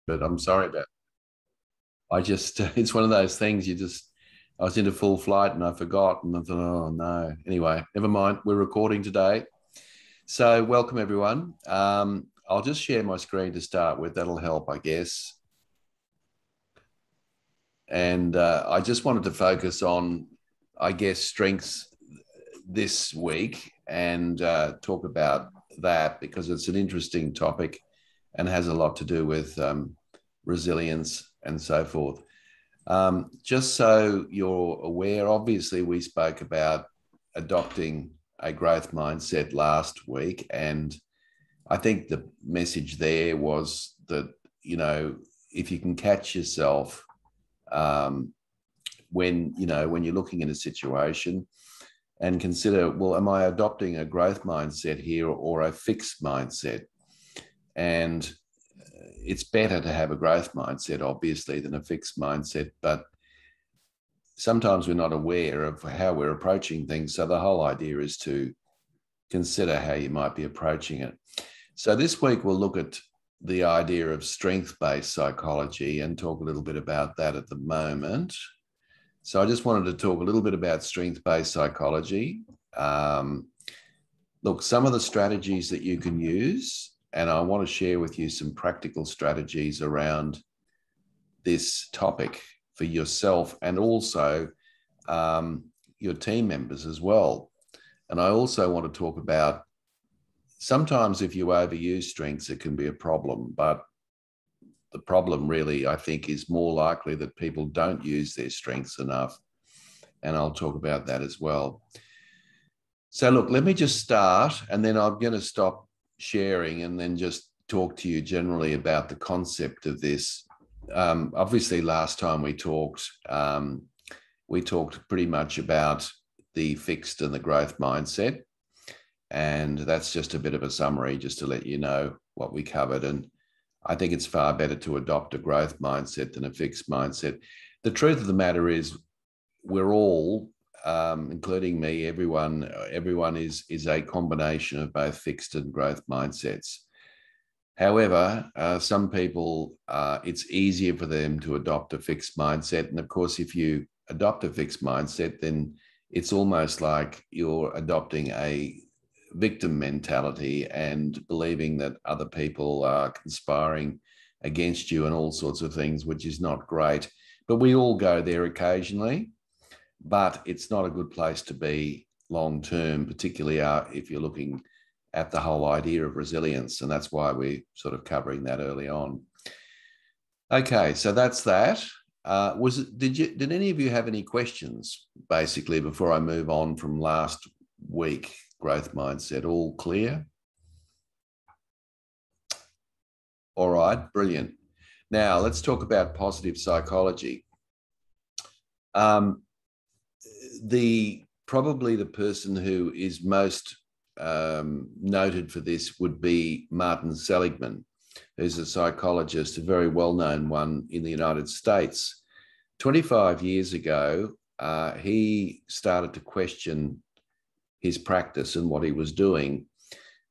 but I'm sorry about it. I just, it's one of those things I was into full flight and I forgot and I thought, oh no. Anyway, never mind. We're recording today. So welcome everyone. I'll just share my screen to start with. That'll help, I guess. And I just wanted to focus on, I guess, strengths this week and talk about that because it's an interesting topic and has a lot to do with resilience and so forth. Just so you're aware, obviously we spoke about adopting a growth mindset last week, and I think the message there was that, if you can catch yourself when you're looking at a situation and consider, well, am I adopting a growth mindset here or a fixed mindset? And it's better to have a growth mindset, obviously, than a fixed mindset, but sometimes we're not aware of how we're approaching things. So the whole idea is to consider how you might be approaching it. So this week we'll look at the idea of strength-based psychology and talk a little bit about that at the moment. So I just wanted to talk a little bit about strength-based psychology. Look, some of the strategies that you can use, and I want to share with you some practical strategies around this topic for yourself and also your team members as well. And I also want to talk about sometimes if you overuse strengths, it can be a problem, but the problem really, I think, is more likely that people don't use their strengths enough. And I'll talk about that as well. So look, let me just start, and then I'm going to stop sharing and then just talk to you generally about the concept of this. Obviously, last time we talked pretty much about the fixed and the growth mindset. And that's just a bit of a summary just to let you know what we covered. And I think it's far better to adopt a growth mindset than a fixed mindset. The truth of the matter is we're all, including me, everyone is a combination of both fixed and growth mindsets. However, some people, it's easier for them to adopt a fixed mindset. And of course, if you adopt a fixed mindset, then it's almost like you're adopting a victim mentality and believing that other people are conspiring against you and all sorts of things, which is not great. But we all go there occasionally, but it's not a good place to be long-term, particularly if you're looking at the whole idea of resilience. And that's why we're sort of covering that early on. Okay, so that's that. Did any of you have any questions, basically, before I move on from last week? Growth mindset, all clear? All right, brilliant. Now let's talk about positive psychology. Probably the person who is most noted for this would be Martin Seligman, who's a psychologist, a very well-known one in the United States. 25 years ago, he started to question his practice and what he was doing.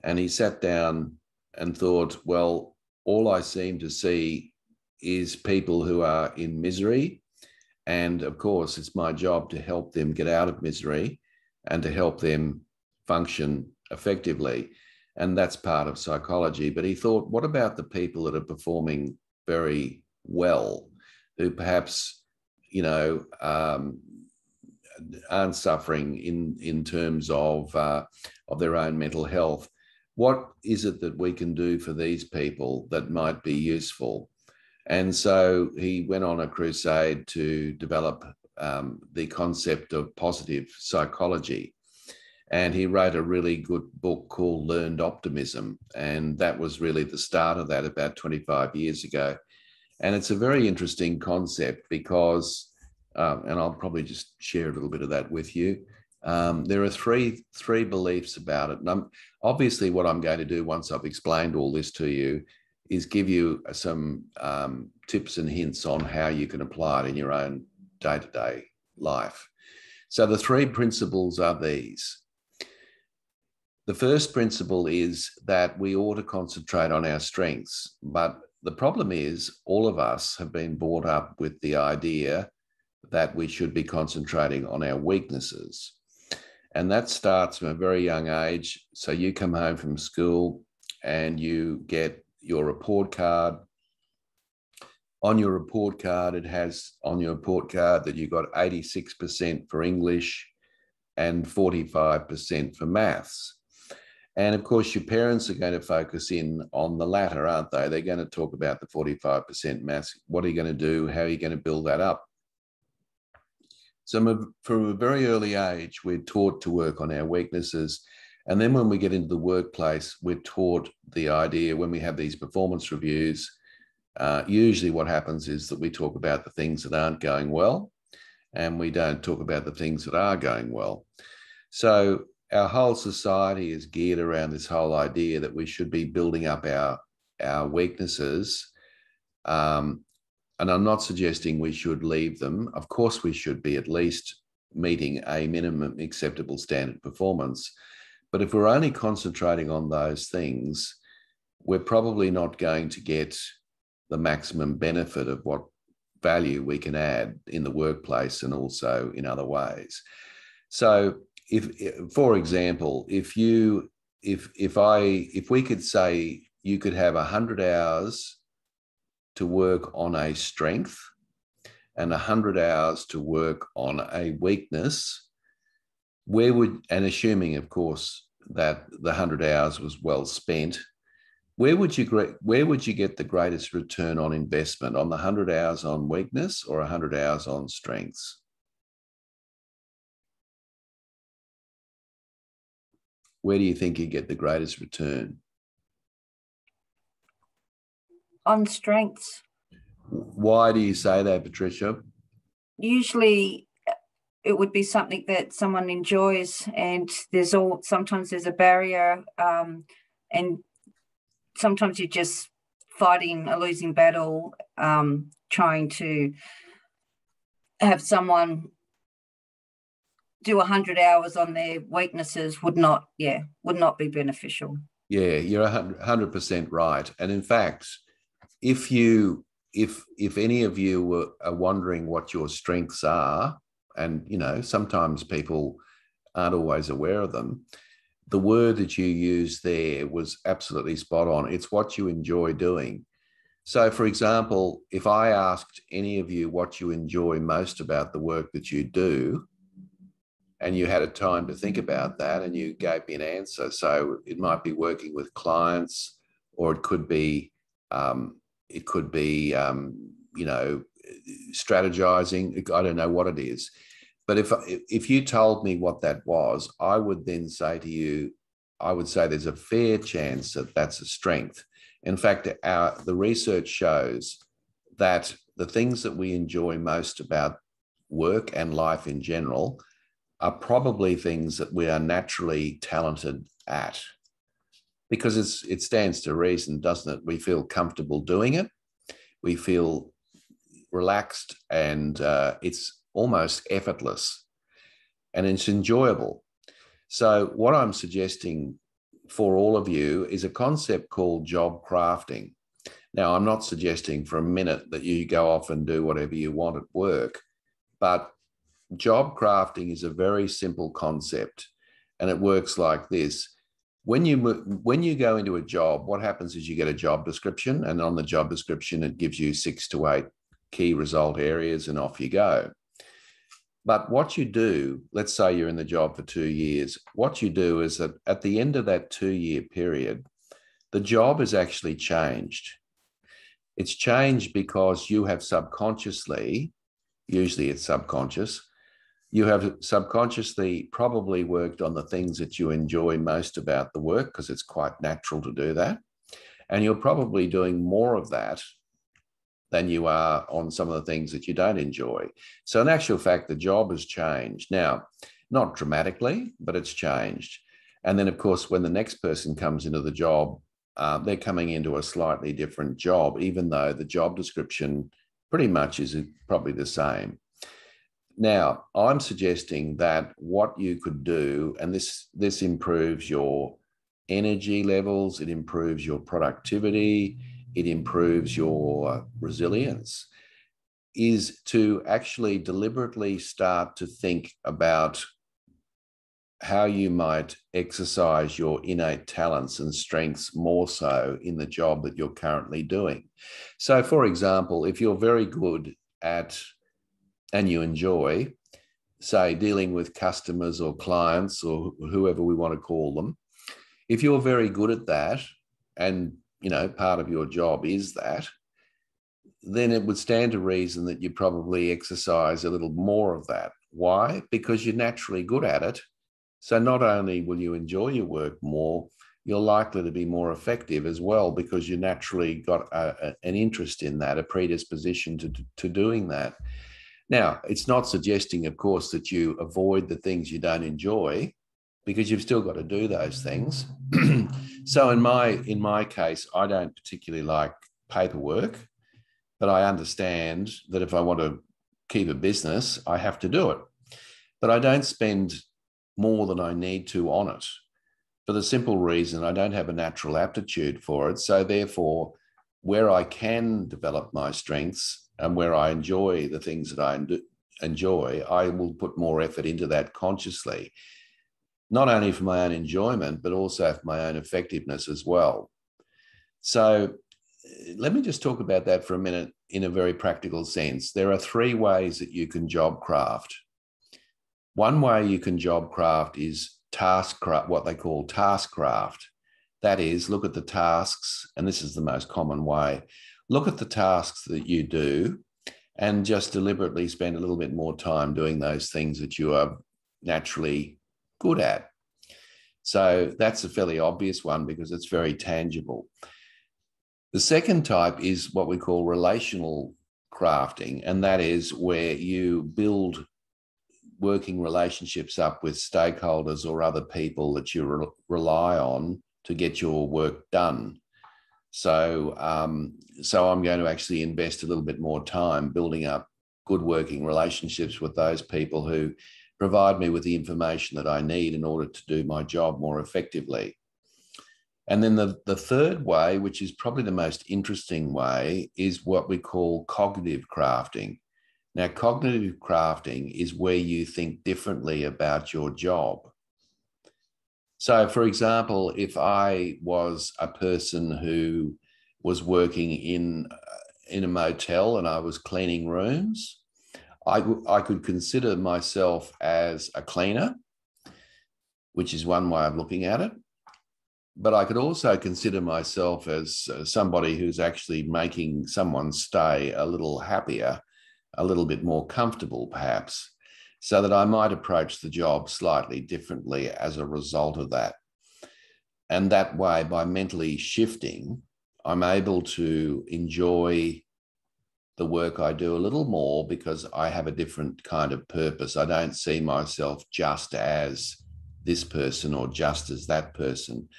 And he sat down and thought, well, all I seem to see is people who are in misery. And of course, it's my job to help them get out of misery and to help them function effectively. And that's part of psychology. But he thought, what about the people that are performing very well, who perhaps, aren't suffering in terms of their own mental health? What is it that we can do for these people that might be useful? And so he went on a crusade to develop the concept of positive psychology. And he wrote a really good book called Learned Optimism. And that was really the start of that about 25 years ago. And it's a very interesting concept because and I'll probably just share a little bit of that with you. There are three beliefs about it. And obviously what I'm going to do once I've explained all this to you is give you some tips and hints on how you can apply it in your own day-to-day life. So the three principles are these. The first principle is that we ought to concentrate on our strengths, but the problem is all of us have been brought up with the idea that we should be concentrating on our weaknesses. And that starts from a very young age. So you come home from school and you get your report card. On your report card, it has on your report card that you got 86% for English and 45% for maths. And of course, your parents are going to focus in on the latter, aren't they? They're going to talk about the 45% maths. What are you going to do? How are you going to build that up? So from a very early age, we're taught to work on our weaknesses. And then when we get into the workplace, we're taught the idea when we have these performance reviews, usually what happens is that we talk about the things that aren't going well, and we don't talk about the things that are going well. So our whole society is geared around this whole idea that we should be building up our weaknesses. And I'm not suggesting we should leave them. Of course, we should be at least meeting a minimum acceptable standard performance. But if we're only concentrating on those things, we're probably not going to get the maximum benefit of what value we can add in the workplace and also in other ways. So for example, if we could say you could have 100 hours to work on a strength and 100 hours to work on a weakness, and assuming, of course, that the 100 hours was well spent, where would you get the greatest return on investment, on the 100 hours on weakness or 100 hours on strengths? Where do you think you get the greatest return? On strengths. Why do you say that, Patricia? Usually it would be something that someone enjoys, and sometimes there's a barrier, and sometimes you're just fighting a losing battle, trying to have someone do 100 hours on their weaknesses would not be beneficial. Yeah, you're 100% right. And in fact, if any of you are wondering what your strengths are, and sometimes people aren't always aware of them, the word that you used there was absolutely spot on. It's what you enjoy doing. So, for example, if I asked any of you what you enjoy most about the work that you do, and you had a time to think about that and you gave me an answer. So it might be working with clients, or it could be strategizing. I don't know what it is. But if you told me what that was, I would then say to you, I would say there's a fair chance that that's a strength. In fact, the research shows that the things that we enjoy most about work and life in general are probably things that we are naturally talented at, because it stands to reason, doesn't it? We feel comfortable doing it. We feel relaxed, and it's almost effortless, and it's enjoyable. So what I'm suggesting for all of you is a concept called job crafting. Now, I'm not suggesting for a minute that you go off and do whatever you want at work, but job crafting is a very simple concept, and it works like this. When you go into a job, what happens is you get a job description, and on the job description, it gives you 6 to 8 key result areas, and off you go. But what you do, let's say you're in the job for 2 years, what you do is that at the end of that 2-year period, the job is actually changed. It's changed because you have subconsciously, usually it's subconscious, you have subconsciously probably worked on the things that you enjoy most about the work, because it's quite natural to do that. And you're probably doing more of that than you are on some of the things that you don't enjoy. So in actual fact, the job has changed. Now, not dramatically, but it's changed. And then, of course, when the next person comes into the job, they're coming into a slightly different job, even though the job description pretty much is probably the same. Now, I'm suggesting that what you could do, and this improves your energy levels, it improves your productivity, it improves your resilience, is to actually deliberately start to think about how you might exercise your innate talents and strengths more so in the job that you're currently doing. So, for example, if you're very good at, and you enjoy, say, dealing with customers or clients or whoever we want to call them, if you're very good at that, and, you know, part of your job is that, then it would stand to reason that you probably exercise a little more of that. Why? Because you're naturally good at it. So not only will you enjoy your work more, you're likely to be more effective as well, because you naturally got an interest in that, a predisposition to doing that. Now, it's not suggesting, of course, that you avoid the things you don't enjoy, because you've still got to do those things. So in my case, I don't particularly like paperwork, but I understand that if I want to keep a business, I have to do it. But I don't spend more than I need to on it, for the simple reason I don't have a natural aptitude for it. So therefore, where I can develop my strengths and where I enjoy the things that I enjoy, I will put more effort into that consciously, not only for my own enjoyment, but also for my own effectiveness as well. So let me just talk about that for a minute in a very practical sense. There are 3 ways that you can job craft. One way you can job craft is task craft, what they call task craft. That is, look at the tasks, and this is the most common way. Look at the tasks that you do and just deliberately spend a little bit more time doing those things that you are naturally good at. So that's a fairly obvious one because it's very tangible. The second type is what we call relational crafting, and that is where you build working relationships up with stakeholders or other people that you rely on to get your work done. So I'm going to actually invest a little bit more time building up good working relationships with those people who provide me with the information that I need in order to do my job more effectively. And then the third way, which is probably the most interesting way, is what we call cognitive crafting. Now, cognitive crafting is where you think differently about your job. So, for example, if I was a person who was working in a motel and I was cleaning rooms, I could consider myself as a cleaner, which is one way of looking at it. But I could also consider myself as somebody who's actually making someone's stay a little happier, a little bit more comfortable, perhaps, so that I might approach the job slightly differently as a result of that. And that way, by mentally shifting, I'm able to enjoy the work I do a little more because I have a different kind of purpose. I don't see myself just as this person or just as that person.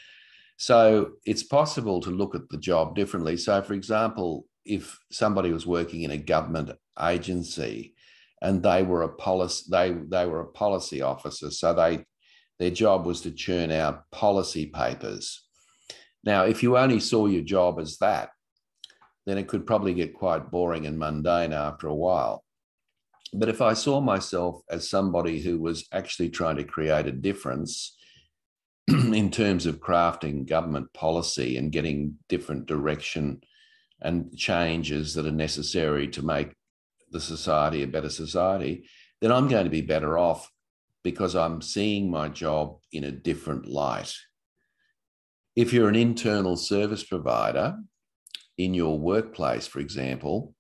So it's possible to look at the job differently. So, for example, if somebody was working in a government agency and they were a policy officer, so their job was to churn out policy papers. Now, if you only saw your job as that, then it could probably get quite boring and mundane after a while. But if I saw myself as somebody who was actually trying to create a difference in terms of crafting government policy and getting different direction and changes that are necessary to make the society a better society, then I'm going to be better off because I'm seeing my job in a different light. If you're an internal service provider in your workplace, for example,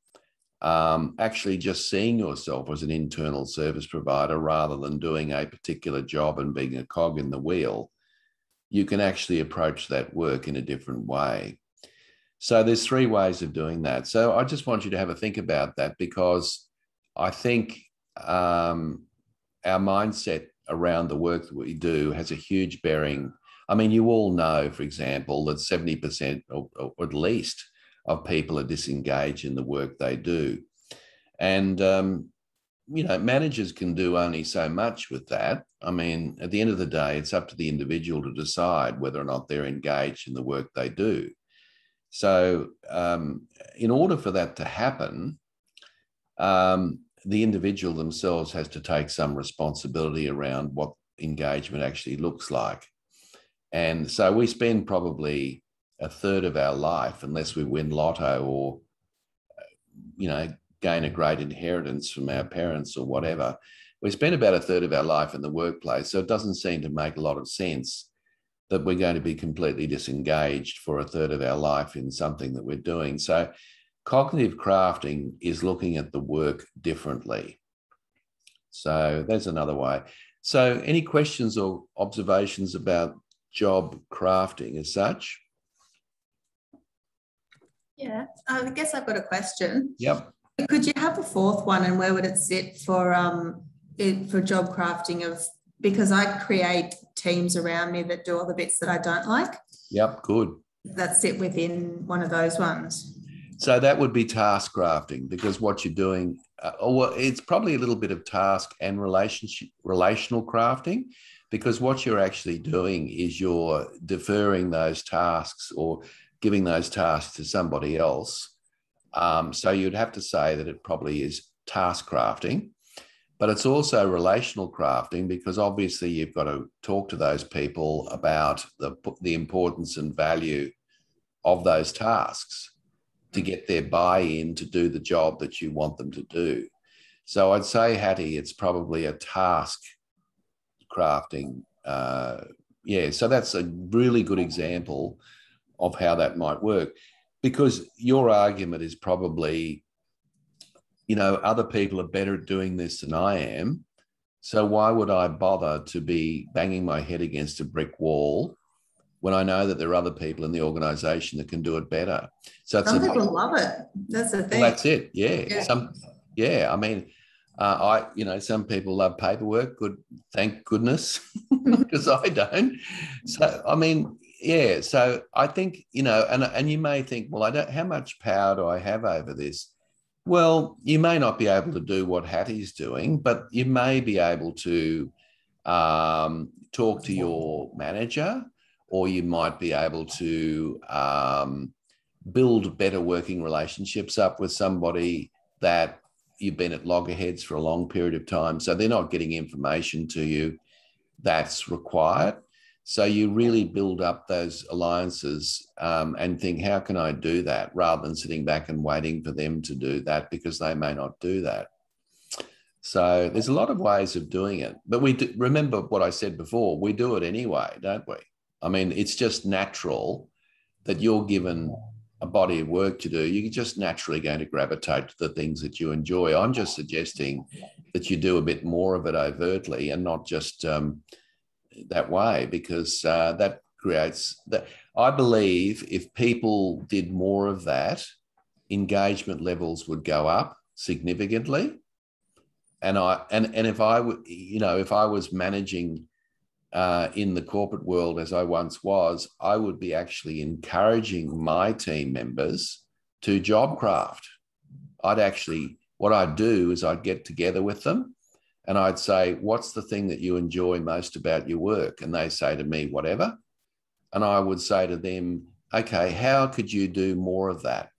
actually just seeing yourself as an internal service provider rather than doing a particular job and being a cog in the wheel, you can actually approach that work in a different way. So there's 3 ways of doing that. So I just want you to have a think about that, because I think our mindset around the work that we do has a huge bearing. I mean, you all know, for example, that 70% or at least of people are disengaged in the work they do. And managers can do only so much with that. I mean, at the end of the day, it's up to the individual to decide whether or not they're engaged in the work they do. So in order for that to happen, the individual themselves has to take some responsibility around what engagement actually looks like. And so we spend probably a third of our life, unless we win lotto or, gain a great inheritance from our parents or whatever, we spend about a third of our life in the workplace. So it doesn't seem to make a lot of sense that we're going to be completely disengaged for a third of our life in something that we're doing. So cognitive crafting is looking at the work differently. So that's another way. So any questions or observations about job crafting as such? Yeah, I guess I've got a question. Yep. Could you have a fourth one, and where would it sit for job crafting of, because I create teams around me that do all the bits that I don't like? Yep, good. That sit within one of those ones. So that would be task crafting, because what you're doing, it's probably a little bit of task and relational crafting, because what you're actually doing is you're deferring those tasks or giving those tasks to somebody else. So you'd have to say that it probably is task crafting, but it's also relational crafting, because obviously you've got to talk to those people about the importance and value of those tasks to get their buy-in to do the job that you want them to do. So I'd say, Hattie, it's probably a task crafting. So that's a really good example of how that might work, because your argument is probably, other people are better at doing this than I am. So why would I bother to be banging my head against a brick wall when I know that there are other people in the organisation that can do it better? So some people love it. That's the thing. Well, that's it. Yeah. I mean, some people love paperwork. Good, thank goodness, because I don't. So I mean, yeah. So I think, and you may think, well, how much power do I have over this? Well, you may not be able to do what Hattie's doing, but you may be able to talk to your manager, or you might be able to build better working relationships up with somebody that you've been at loggerheads for a long period of time. So they're not getting information to you that's required. So you really build up those alliances and think, how can I do that? Rather than sitting back and waiting for them to do that, because they may not do that. So there's a lot of ways of doing it. But remember what I said before, we do it anyway, don't we? I mean, it's just natural that you're given a body of work to do. You're just naturally going to gravitate to the things that you enjoy. I'm just suggesting that you do a bit more of it overtly and not just that way, because that creates that. I believe if people did more of that, engagement levels would go up significantly. And if I was managing in the corporate world as I once was, I would be actually encouraging my team members to job craft. What I'd do is I'd get together with them and I'd say, what's the thing that you enjoy most about your work? And they say to me, whatever. And I would say to them, okay, how could you do more of that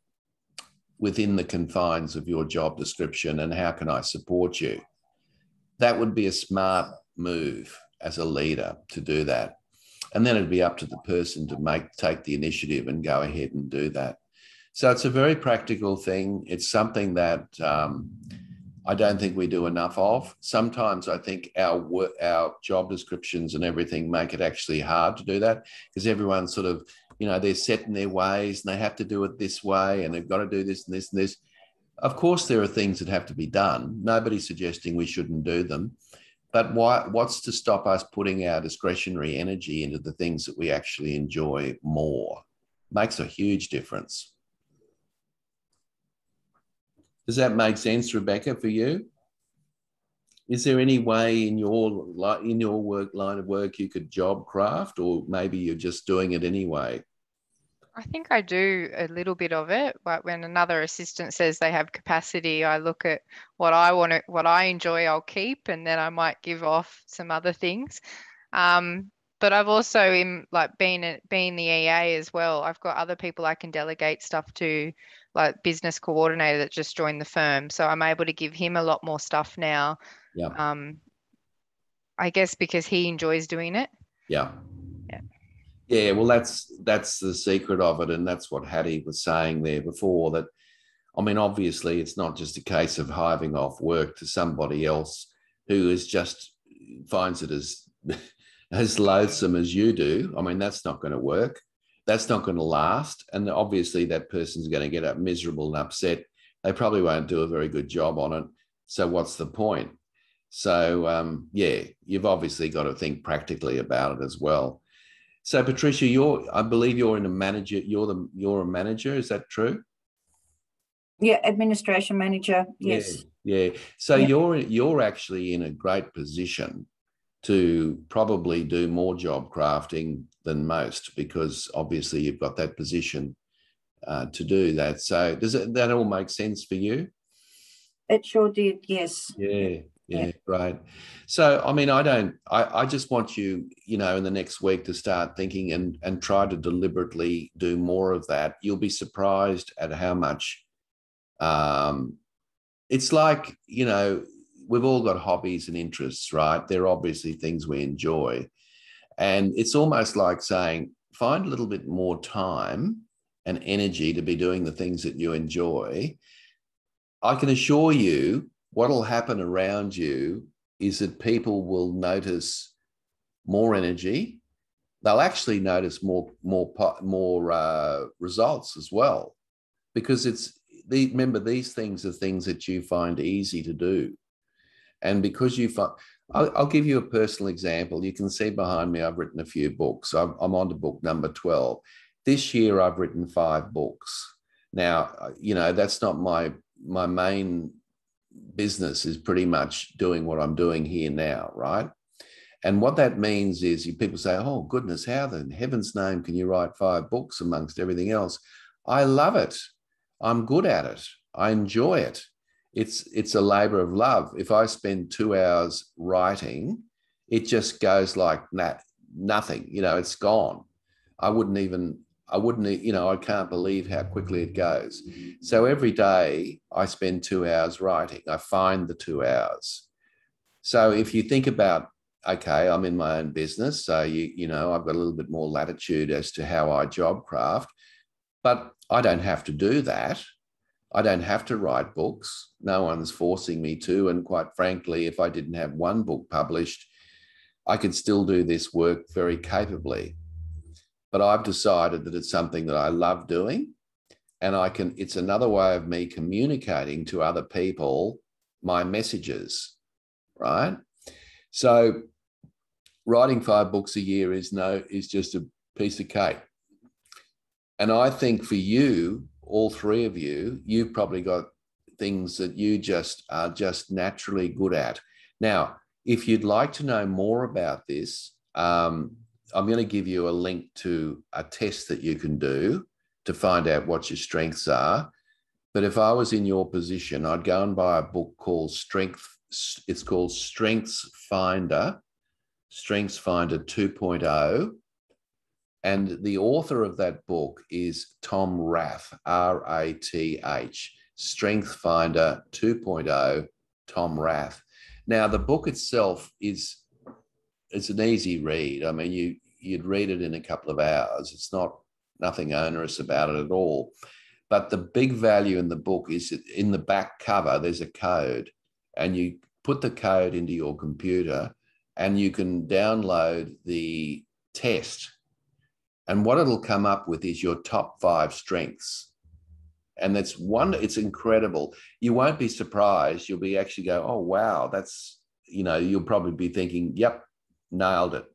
within the confines of your job description, and how can I support you? That would be a smart move as a leader to do that. And then it'd be up to the person to take the initiative and go ahead and do that. So it's a very practical thing. It's something that I don't think we do enough of. Sometimes I think our job descriptions and everything make it actually hard to do that, because everyone's sort of, they're set in their ways and they have to do it this way and they've got to do this and this and this. Of course, there are things that have to be done. Nobody's suggesting we shouldn't do them. But what's to stop us putting our discretionary energy into the things that we actually enjoy more? Makes a huge difference. Does that make sense, Rebecca, for you? Is there any way in your line of work you could job craft, or maybe you're just doing it anyway? I think I do a little bit of it, but when another assistant says they have capacity, I look at what what I enjoy, I'll keep, and then I might give off some other things. But but I've also in like being the EA as well. I've got other people I can delegate stuff to, like business coordinator that just joined the firm. So I'm able to give him a lot more stuff now. Yeah. I guess because he enjoys doing it. Yeah. Yeah. Yeah. Well, that's the secret of it. And that's what Hattie was saying there before, that, I mean, obviously it's not just a case of hiving off work to somebody else who is just finds it as loathsome as you do. I mean, that's not going to work. That's not going to last. And obviously that person's going to get up miserable and upset. They probably won't do a very good job on it. So what's the point? So yeah, you've obviously got to think practically about it as well. So Patricia, I believe you're a manager. You're a manager. Is that true? Yeah, administration manager. Yes. Yeah. So Yeah. you're actually in a great position to probably do more job crafting than most, because obviously you've got that position to do that. So does that all make sense for you? It sure did. Yes. Yeah, great. So, I mean, I just want you, in the next week to start thinking and try to deliberately do more of that. You'll be surprised at how much, it's like, we've all got hobbies and interests, right? They're obviously things we enjoy. And it's almost like saying, find a little bit more time and energy to be doing the things that you enjoy. I can assure you what will happen around you is that people will notice more energy. They'll actually notice more results as well, because remember, these things are things that you find easy to do. And because I'll give you a personal example. You can see behind me, I've written a few books. I'm on to book number 12. This year, I've written 5 books. Now, that's not my main business, is pretty much doing what I'm doing here now, right? And what that means is people say, oh, goodness, how in heaven's name can you write 5 books amongst everything else? I love it. I'm good at it. I enjoy it. It's a labor of love. If I spend 2 hours writing, it just goes like nothing, it's gone. I can't believe how quickly it goes. So every day I spend 2 hours writing. I find the 2 hours. So if you think about, okay, I'm in my own business, so I've got a little bit more latitude as to how I job craft, but I don't have to do that. I don't have to write books. No one's forcing me to. And quite frankly, if I didn't have 1 book published, I could still do this work very capably. But I've decided that it's something that I love doing, and it's another way of me communicating to other people my messages, right? So writing 5 books a year is just a piece of cake. And I think for you, all 3 of you, you've probably got things that you are just naturally good at. Now, if you'd like to know more about this, I'm going to give you a link to a test that you can do to find out what your strengths are. But if I was in your position, I'd go and buy a book called It's called Strengths Finder 2.0. And the author of that book is Tom Rath, R-A-T-H, Strength Finder 2.0, Tom Rath. Now, the book itself it's an easy read. I mean, you'd read it in a couple of hours. It's nothing onerous about it at all. But the big value in the book is that in the back cover, there's a code, and you put the code into your computer and you can download the test. And what it'll come up with is your top 5 strengths. And it's incredible. You won't be surprised. You'll be actually go, oh, wow, you'll probably be thinking, yep, nailed it.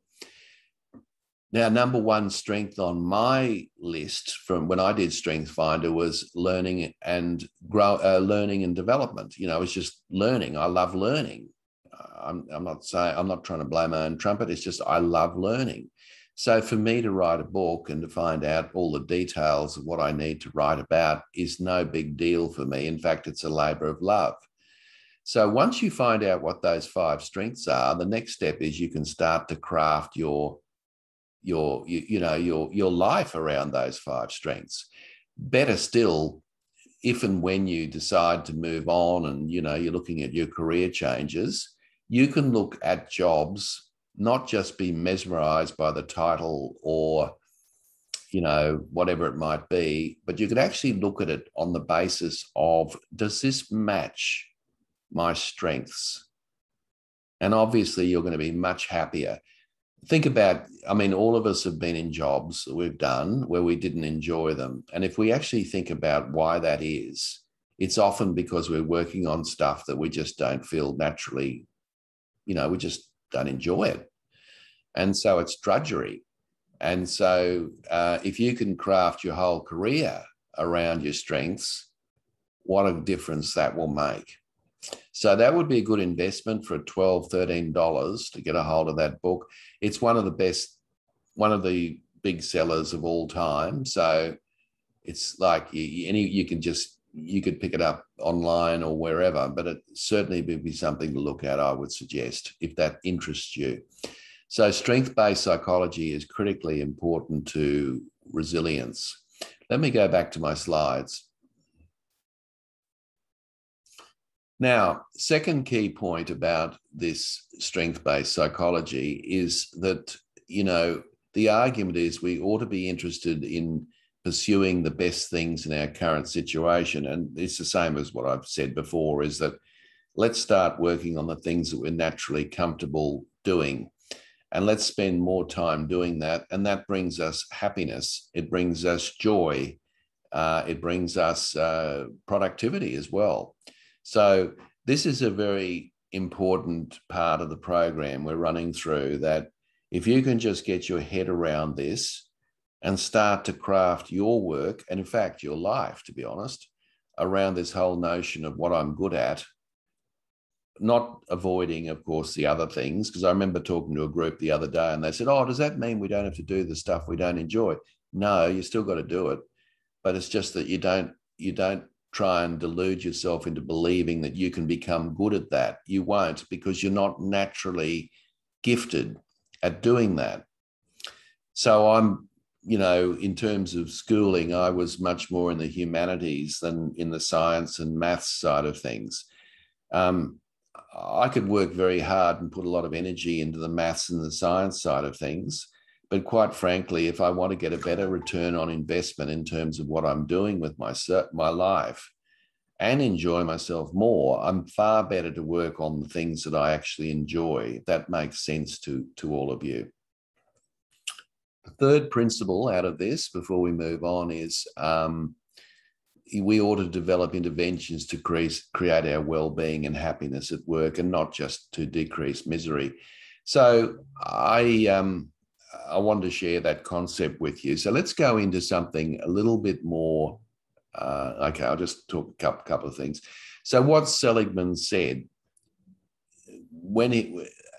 Now, number 1 strength on my list from when I did Strength Finder was learning and development. It's just learning. I love learning. I'm not trying to blow my own trumpet. It's just I love learning. So for me to write a book and to find out all the details of what I need to write about is no big deal for me. In fact, it's a labor of love. So once you find out what those 5 strengths are, the next step is you can start to craft your your life around those 5 strengths. Better still, if and when you decide to move on and you're looking at your career changes, you can look at jobs, not just be mesmerized by the title or whatever it might be, but you could actually look at it on the basis of, does this match my strengths? And obviously you're going to be much happier. Think about, all of us have been in jobs that we've done where we didn't enjoy them. And if we actually think about why that is, it's often because we're working on stuff that we just don't feel naturally, we just don't enjoy it. And so it's drudgery. And so if you can craft your whole career around your strengths, what a difference that will make. So that would be a good investment for $12, $13 to get a hold of that book. It's one of the big sellers of all time. So it's like you could pick it up online or wherever, but it certainly would be something to look at, I would suggest, if that interests you. So strength-based psychology is critically important to resilience. Let me go back to my slides. Now, second key point about this strength-based psychology is that, the argument is we ought to be interested in pursuing the best things in our current situation. And it's the same as what I've said before, is that let's start working on the things that we're naturally comfortable doing. And let's spend more time doing that. And that brings us happiness. It brings us joy. It brings us productivity as well. So this is a very important part of the program we're running through, that if you can just get your head around this and start to craft your work, and in fact, your life, to be honest, around this whole notion of what I'm good at, not avoiding, of course, the other things, because I remember talking to a group the other day and they said, oh, does that mean we don't have to do the stuff we don't enjoy? No, you still got to do it. But it's just that you don't try and delude yourself into believing that you can become good at that. You won't, because you're not naturally gifted at doing that. So I'm, in terms of schooling, I was much more in the humanities than in the science and maths side of things. I could work very hard and put a lot of energy into the maths and the science side of things. But quite frankly, if I want to get a better return on investment in terms of what I'm doing with my life and enjoy myself more, I'm far better to work on the things that I actually enjoy. That makes sense to all of you. The third principle out of this, before we move on, is we ought to develop interventions to create our well-being and happiness at work, and not just to decrease misery. So I wanted to share that concept with you. So let's go into something a little bit more. Okay, I'll just talk a couple of things. So what Seligman said,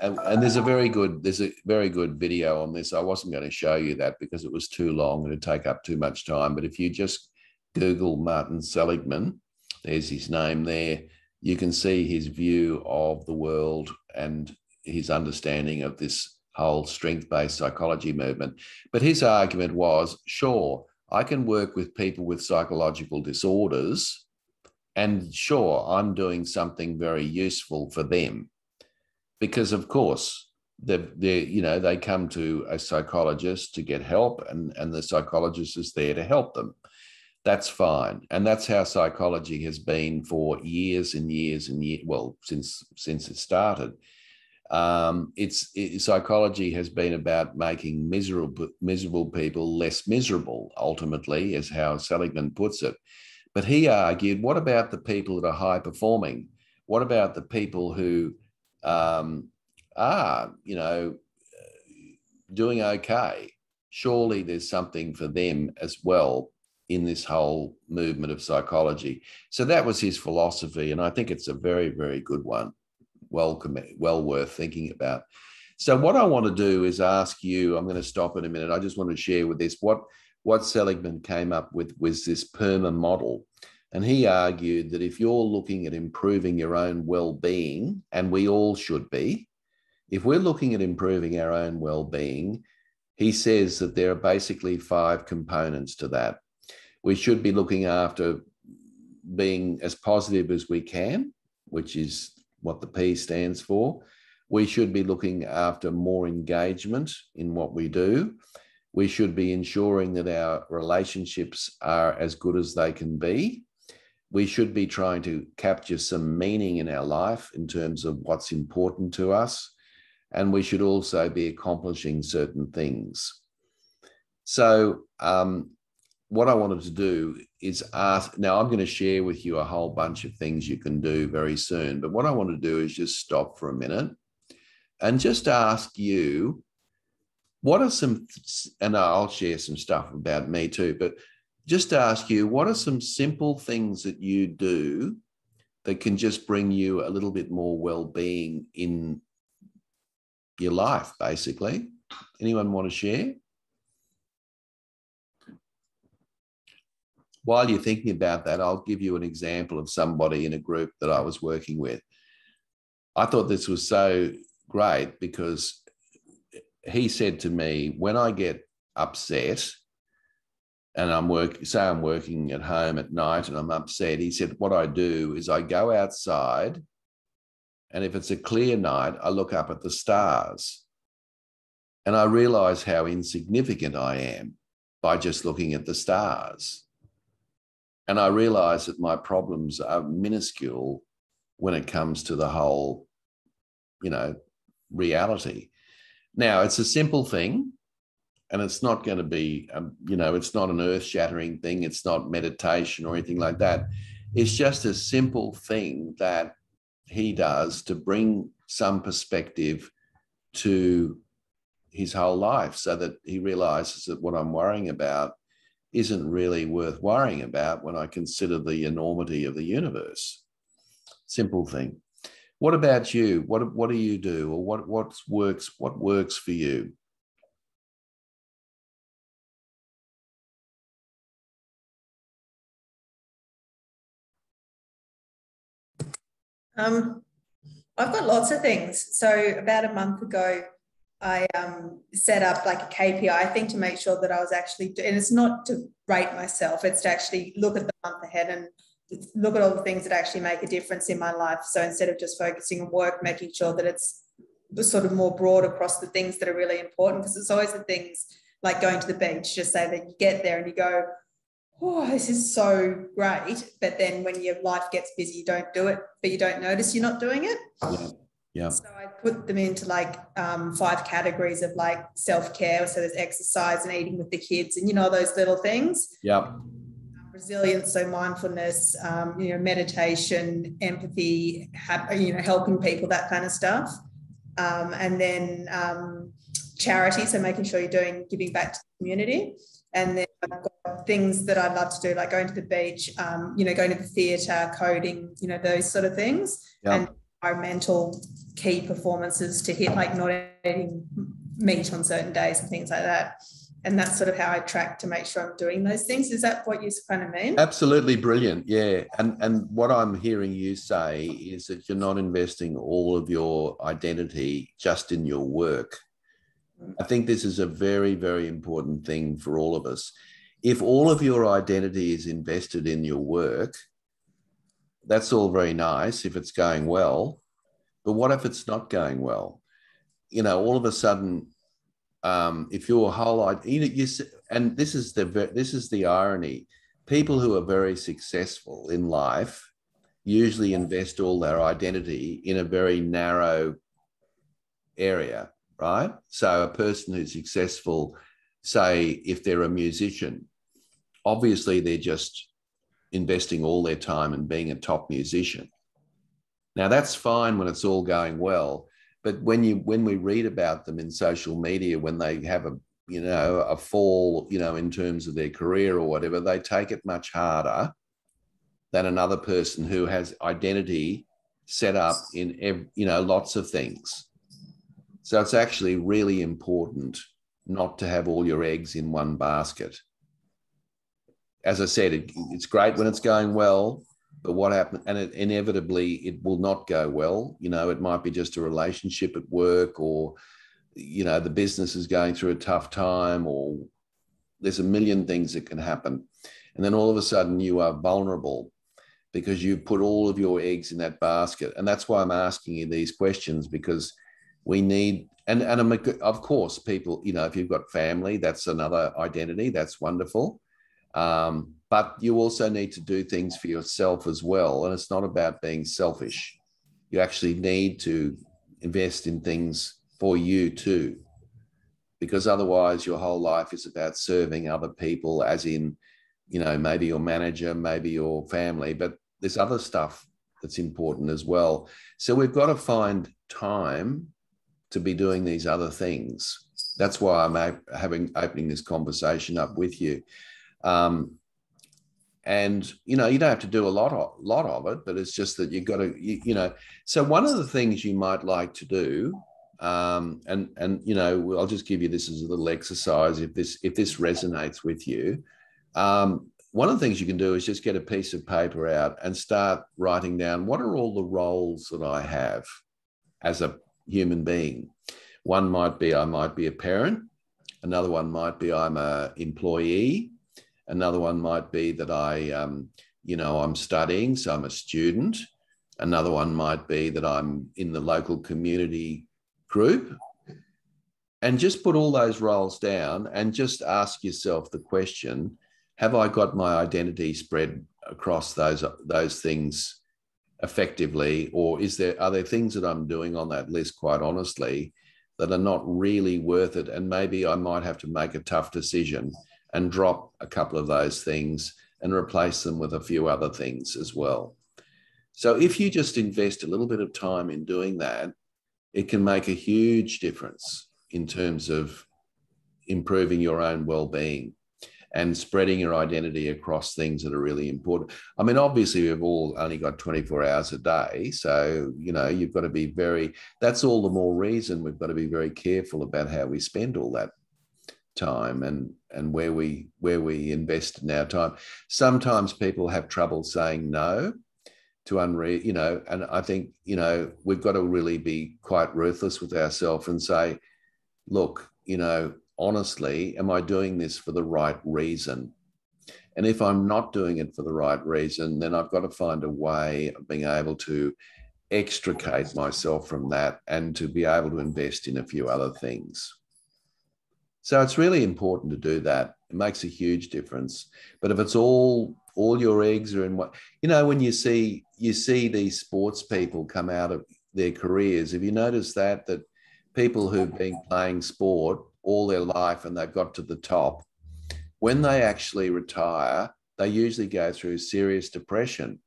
and there's a very good video on this. I wasn't going to show you that because it was too long and it'd take up too much time. But if you just Google Martin Seligman, there's his name there, you can see his view of the world and his understanding of this whole strength-based psychology movement. But his argument was, sure, I can work with people with psychological disorders, and sure, I'm doing something very useful for them, because of course they come to a psychologist to get help, and the psychologist is there to help them. That's fine. And that's how psychology has been for years and years and years. Well, since it started. Psychology has been about making miserable people less miserable, ultimately, is how Seligman puts it. But he argued, what about the people that are high performing? What about the people who are, doing okay? Surely there's something for them as well in this whole movement of psychology. So that was his philosophy, and I think it's a very, very good one. Well worth thinking about. So what I want to do is ask you, I'm going to stop in a minute. I just want to share with this what Seligman came up with was this PERMA model. And he argued that if you're looking at improving your own well-being, and we all should be, if we're looking at improving our own well-being, he says that there are basically 5 components to that. We should be looking after being as positive as we can, which is what the P stands for. We should be looking after more engagement in what we do. We should be ensuring that our relationships are as good as they can be. We should be trying to capture some meaning in our life in terms of what's important to us. And we should also be accomplishing certain things. So what I wanted to do is ask, now I'm going to share with you a whole bunch of things you can do very soon, but what I want to do is just stop for a minute and just ask you, what are some, and I'll share some stuff about me too, but just ask you, what are some simple things that you do that can just bring you a little bit more well-being in your life, basically? Anyone want to share? While you're thinking about that, I'll give you an example of somebody in a group that I was working with. I thought this was so great because he said to me, when I get upset and I'm working at home at night and I'm upset, he said, what I do is I go outside, and if it's a clear night, I look up at the stars and I realize how insignificant I am by just looking at the stars. And I realize that my problems are minuscule when it comes to the whole, reality. Now, it's a simple thing, and it's not going to be, it's not an earth-shattering thing. It's not meditation or anything like that. It's just a simple thing that he does to bring some perspective to his whole life so that he realizes that what I'm worrying about isn't really worth worrying about when I consider the enormity of the universe. Simple thing. What about you? What do you do, or what works for you? I've got lots of things. So about a month ago, I set up like a KPI thing to make sure that I was actually, and it's not to rate myself, it's to actually look at the month ahead and look at all the things that actually make a difference in my life. So instead of just focusing on work, making sure that it's sort of more broad across the things that are really important, because it's always the things like going to the beach, just say that you get there and you go, oh, this is so great. But then when your life gets busy, you don't do it, but you don't notice you're not doing it. Yeah. So I put them into like 5 categories of like self-care. So there's exercise and eating with the kids and, those little things. Yeah. Resilience, so mindfulness, meditation, empathy, helping people, that kind of stuff. And then charity, so making sure you're giving back to the community. And then I've got things that I'd love to do, like going to the beach, going to the theatre, coding, those sort of things. Yeah. And environmental key performances to hit, like not eating meat on certain days and things like that. And that's sort of how I track to make sure I'm doing those things. Is that what you kind of mean? Absolutely brilliant. Yeah. And what I'm hearing you say is that you're not investing all of your identity just in your work. I think this is a very, very important thing for all of us. If all of your identity is invested in your work, that's all very nice if it's going well. But what if it's not going well? All of a sudden, if your whole idea, and this is the irony, people who are very successful in life usually invest all their identity in a very narrow area, right? So a person who's successful, say, if they're a musician, obviously they're just investing all their time in being a top musician. Now that's fine when it's all going well, but when we read about them in social media, when they have a fall, in terms of their career or whatever, they take it much harder than another person who has identity set up in, lots of things. So it's actually really important not to have all your eggs in one basket. As I said, it's great when it's going well, but what happens, and inevitably it will not go well. It might be just a relationship at work or the business is going through a tough time, or there's a million things that can happen. And then all of a sudden you are vulnerable because you put all of your eggs in that basket. And that's why I'm asking you these questions, because we need, and of course, people, if you've got family, that's another identity. That's wonderful. But you also need to do things for yourself as well. And it's not about being selfish. You actually need to invest in things for you too, because otherwise your whole life is about serving other people, as in, maybe your manager, maybe your family, but there's other stuff that's important as well. So we've got to find time to be doing these other things. That's why I'm opening this conversation up with you. And, you don't have to do a lot of it, but it's just that you've got to, so one of the things you might like to do, and I'll just give you this as a little exercise. If this resonates with you, one of the things you can do is just get a piece of paper out and start writing down, what are all the roles that I have as a human being? One might be, I might be a parent. Another one might be, I'm an employee. Another one might be that I'm studying, so I'm a student. Another one might be that I'm in the local community group. And just put all those roles down and just ask yourself the question, have I got my identity spread across those things effectively? Or are there things that I'm doing on that list, quite honestly, that are not really worth it? And maybe I might have to make a tough decision and drop a couple of those things and replace them with a few other things as well. So if you just invest a little bit of time in doing that, it can make a huge difference in terms of improving your own well-being and spreading your identity across things that are really important. I mean, obviously, we've all only got 24 hours a day. So, you've got to be that's all the more reason we've got to be very careful about how we spend all that time and where we invest in our time. Sometimes people have trouble saying no to and I think, we've got to really be quite ruthless with ourselves and say, look, honestly, am I doing this for the right reason? And if I'm not doing it for the right reason, then I've got to find a way of being able to extricate myself from that and to be able to invest in a few other things. So it's really important to do that. It makes a huge difference. But if it's all your eggs are in what, when you see these sports people come out of their careers, have you noticed that people who've been playing sport all their life and they've got to the top, when they actually retire, they usually go through serious depression.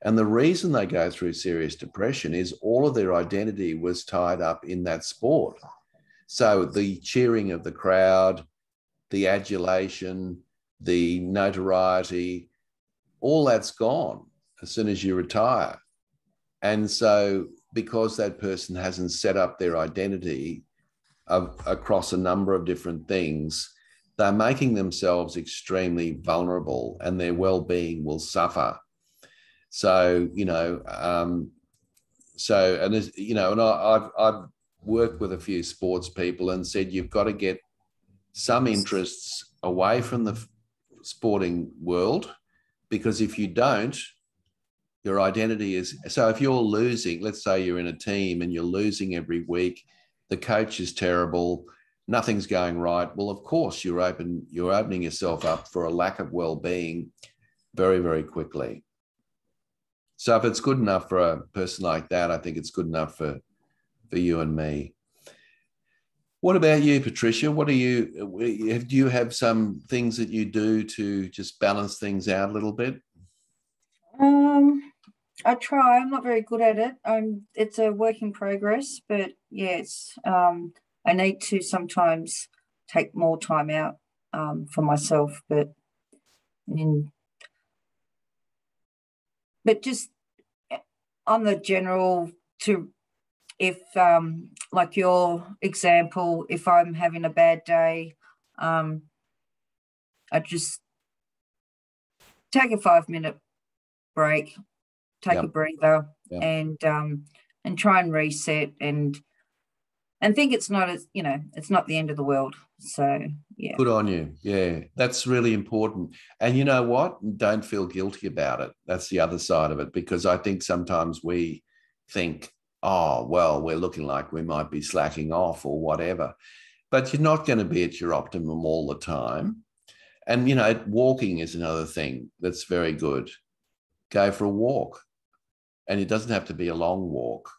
And the reason they go through serious depression is all of their identity was tied up in that sport. So the cheering of the crowd, the adulation, the notoriety, all that's gone as soon as you retire. And so because that person hasn't set up their identity across a number of different things, they're making themselves extremely vulnerable and their well-being will suffer. So, and I've worked with a few sports people and said, you've got to get some interests away from the sporting world, because if you don't, your identity is, so if you're losing, let's say you're in a team and you're losing every week, the coach is terrible, nothing's going right. Well, of course, you're opening yourself up for a lack of well-being very, very quickly. So if it's good enough for a person like that, I think it's good enough for you and me. What about you, Patricia? Do you have some things that you do to just balance things out a little bit? I try. I'm not very good at it. It's a work in progress, but yes, I need to sometimes take more time out for myself. But just on the general, if like your example, if I'm having a bad day, I just take a 5-minute break, take a breather, and try and reset and and think it's not as, it's not the end of the world. So yeah. Good on you. Yeah, that's really important. And you know what? Don't feel guilty about it. That's the other side of it, because I think sometimes we think, oh, well, we're looking like we might be slacking off or whatever. But you're not going to be at your optimum all the time. And, walking is another thing that's very good. Go for a walk. And it doesn't have to be a long walk.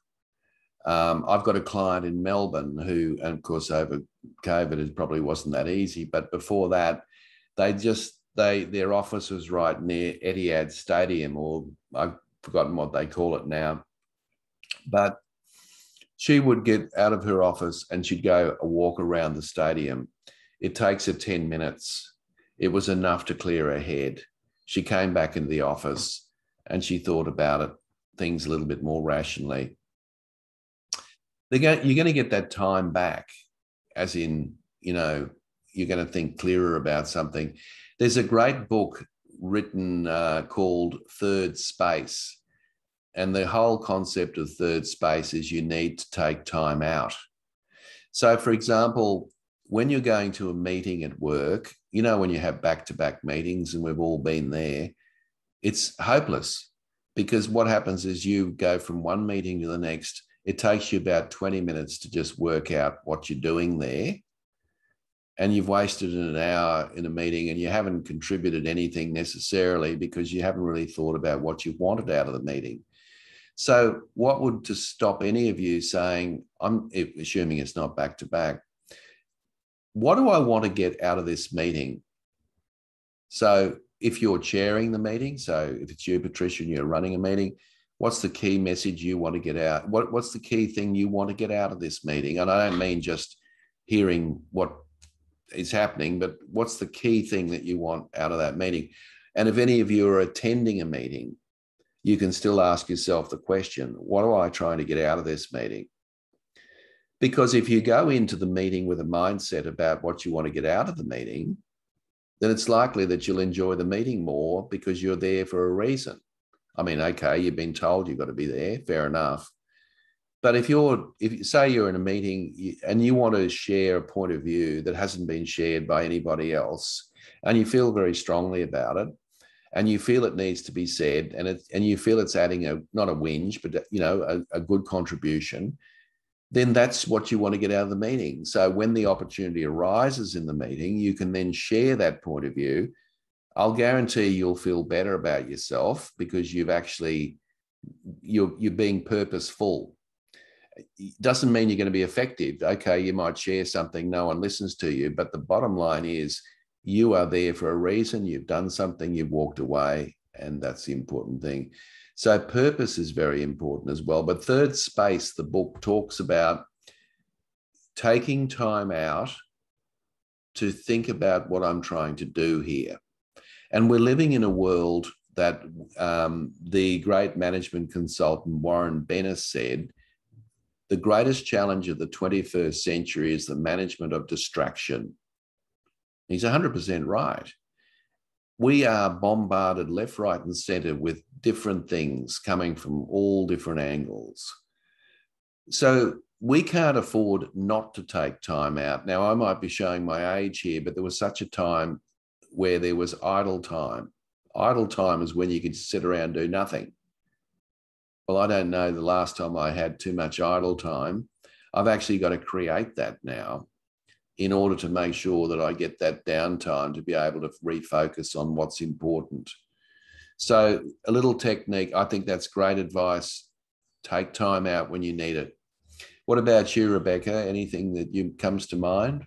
I've got a client in Melbourne who, and of course, over COVID, it probably wasn't that easy. But before that, their office was right near Etihad Stadium, or I've forgotten what they call it now. But she would get out of her office and she'd go a walk around the stadium. It takes her 10 minutes. It was enough to clear her head. She came back into the office and she thought about things a little bit more rationally. You're going to get that time back, as in, you're going to think clearer about something. There's a great book written called Third Space. And the whole concept of third space is you need to take time out. So, for example, when you're going to a meeting at work, when you have back-to-back meetings, and we've all been there, it's hopeless, because what happens is you go from one meeting to the next. It takes you about 20 minutes to just work out what you're doing there. And you've wasted an hour in a meeting and you haven't contributed anything necessarily, because you haven't really thought about what you wanted out of the meeting. So what would to stop any of you saying, I'm assuming it's not back to back, what do I want to get out of this meeting? So if you're chairing the meeting, so if it's you, Patricia, and you're running a meeting, what's the key message you want to get out? What's the key thing you want to get out of this meeting? And I don't mean just hearing what is happening, but what's the key thing that you want out of that meeting? And if any of you are attending a meeting, you can still ask yourself the question, what am I trying to get out of this meeting? Because if you go into the meeting with a mindset about what you want to get out of the meeting, then it's likely that you'll enjoy the meeting more, because you're there for a reason. I mean, okay, you've been told you've got to be there, fair enough. But if you say you're in a meeting and you want to share a point of view that hasn't been shared by anybody else, and you feel very strongly about it, and you feel it needs to be said, and you feel it's adding not a whinge, but a good contribution, then that's what you want to get out of the meeting. So when the opportunity arises in the meeting, you can then share that point of view. I'll guarantee you'll feel better about yourself, because you're being purposeful. It doesn't mean you're going to be effective. Okay, you might share something, no one listens to you, but the bottom line is you are there for a reason. You've done something, you've walked away, and that's the important thing. So purpose is very important as well. But Third Space, the book, talks about taking time out to think about what I'm trying to do here. And we're living in a world that the great management consultant Warren Bennis said, the greatest challenge of the 21st century is the management of distraction. He's 100% right. We are bombarded left, right, and center with different things coming from all different angles. So we can't afford not to take time out. Now, I might be showing my age here, but there was such a time where there was idle time. Idle time is when you can sit around and do nothing. Well, I don't know the last time I had too much idle time. I've actually got to create that now in order to make sure that I get that downtime to be able to refocus on what's important. So a little technique, I think that's great advice. Take time out when you need it. What about you, Rebecca? Anything that comes to mind?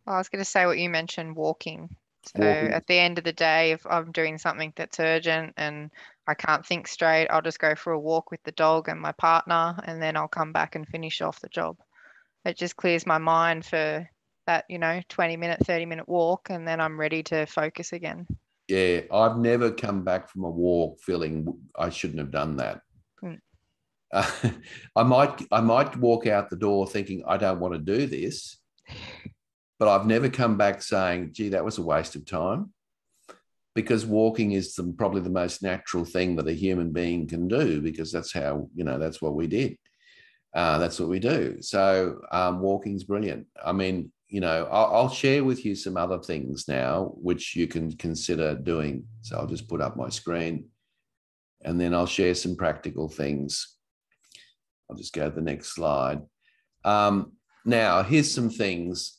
I was going to say what you mentioned, walking. So at the end of the day, if I'm doing something that's urgent and I can't think straight, I'll just go for a walk with the dog and my partner, and then I'll come back and finish off the job. It just clears my mind for that, 20-minute, 30-minute walk, and then I'm ready to focus again. Yeah, I've never come back from a walk feeling I shouldn't have done that. I might walk out the door thinking I don't want to do this, but I've never come back saying, gee, that was a waste of time, because walking is probably the most natural thing that a human being can do, because that's how, that's what we did. That's what we do. So walking's brilliant. I mean, I'll share with you some other things now, which you can consider doing. So I'll just put up my screen and then I'll share some practical things. I'll just go to the next slide. Now, here's some things.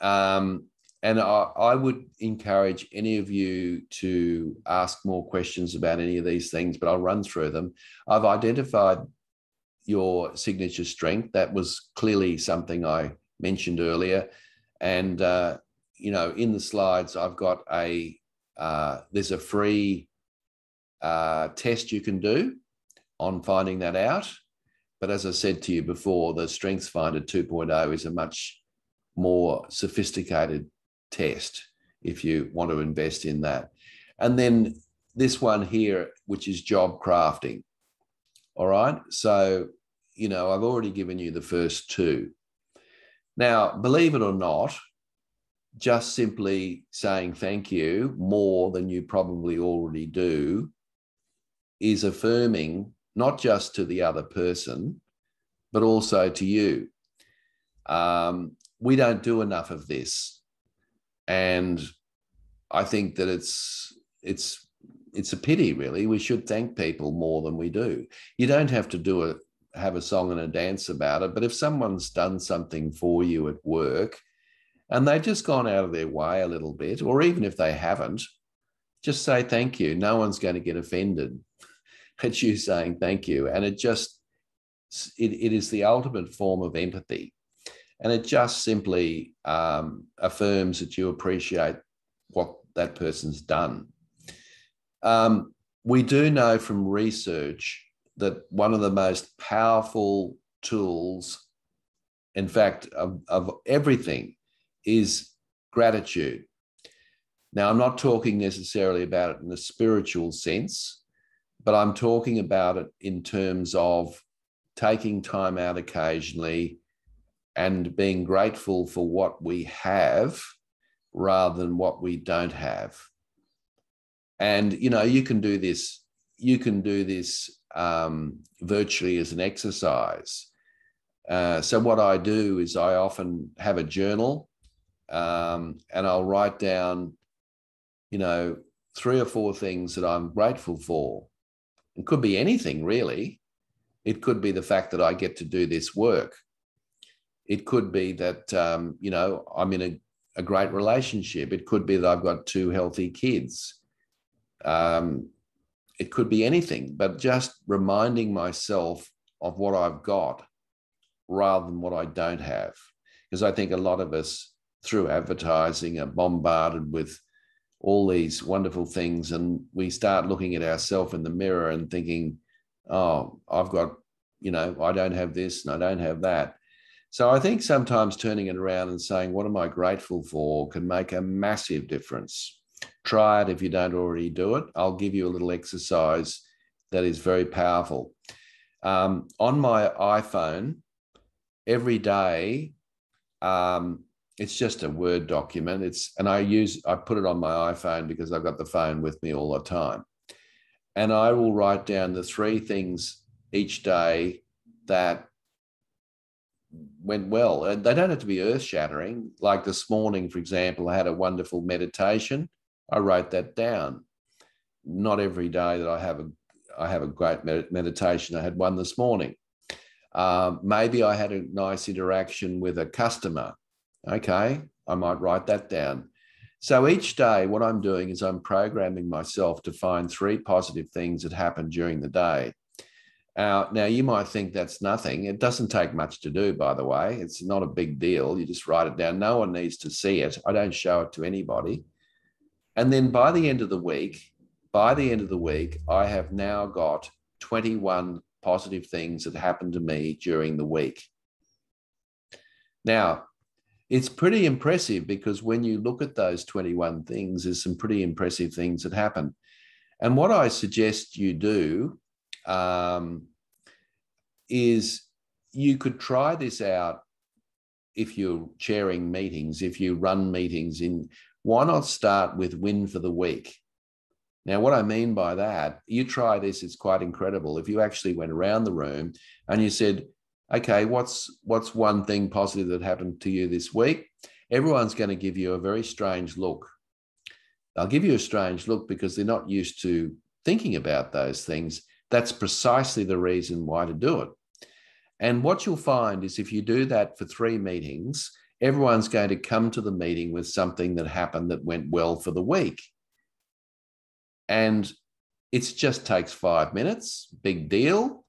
And I would encourage any of you to ask more questions about any of these things, but I'll run through them. I've identified your signature strength. That was clearly something I mentioned earlier. And, in the slides, I've got there's a free test you can do on finding that out. But as I said to you before, the StrengthsFinder 2.0 is a much more sophisticated test if you want to invest in that. And then this one here, which is job crafting. All right. So, I've already given you the first two. Now, believe it or not, just simply saying thank you more than you probably already do is affirming not just to the other person, but also to you. We don't do enough of this. And I think that it's a pity, really. We should thank people more than we do. You don't have to have a song and a dance about it, but if someone's done something for you at work and they've just gone out of their way a little bit, or even if they haven't, just say thank you. No one's going to get offended at you saying thank you. And it is the ultimate form of empathy. And it just simply affirms that you appreciate what that person's done. We do know from research that one of the most powerful tools, in fact, of everything, is gratitude. Now, I'm not talking necessarily about it in a spiritual sense, but I'm talking about it in terms of taking time out occasionally and being grateful for what we have rather than what we don't have. And, you can do this. You can do this virtually as an exercise. So what I do is I often have a journal and I'll write down, 3 or 4 things that I'm grateful for. It could be anything, really. It could be the fact that I get to do this work. It could be that, I'm in a great relationship. It could be that I've got 2 healthy kids. It could be anything, but just reminding myself of what I've got rather than what I don't have. Because I think a lot of us, through advertising, are bombarded with all these wonderful things, and we start looking at ourselves in the mirror and thinking, oh, I've got, I don't have this and I don't have that. So I think sometimes turning it around and saying, what am I grateful for, can make a massive difference. Try it if you don't already do it. I'll give you a little exercise that is very powerful. On my iPhone, every day, it's just a Word document. I put it on my iPhone because I've got the phone with me all the time. And I will write down the 3 things each day that went well. And they don't have to be earth-shattering. Like this morning, for example, I had a wonderful meditation. I wrote that down. Not every day that I have a great meditation. I had one this morning. Maybe I had a nice interaction with a customer. Okay, I might write that down. So each day, what I'm doing is I'm programming myself to find 3 positive things that happened during the day. Now, you might think that's nothing. It doesn't take much to do, by the way. It's not a big deal. You just write it down. No one needs to see it. I don't show it to anybody. And then by the end of the week, I have now got 21 positive things that happened to me during the week. Now, it's pretty impressive because when you look at those 21 things, there's some pretty impressive things that happen. And what I suggest you do is you could try this out if you're chairing meetings, if you run meetings why not start with win for the week? Now, what I mean by that, you try this, it's quite incredible. If you actually went around the room and you said, okay, what's one thing positive that happened to you this week? Everyone's going to give you a very strange look. They'll give you a strange look because they're not used to thinking about those things. That's precisely the reason why to do it. And what you'll find is if you do that for 3 meetings, everyone's going to come to the meeting with something that happened that went well for the week. And it just takes 5 minutes, big deal,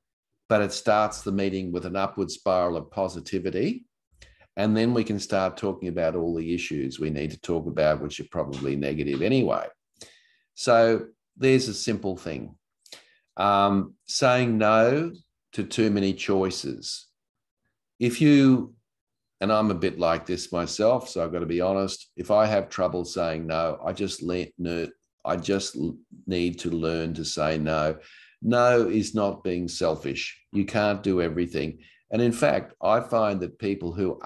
but it starts the meeting with an upward spiral of positivity. And then we can start talking about all the issues we need to talk about, which are probably negative anyway. So there's a simple thing. Saying no to too many choices. If you, and I'm a bit like this myself, so I've got to be honest, if I have trouble saying no, I just need to learn to say no. No is not being selfish. You can't do everything. And in fact, I find that people who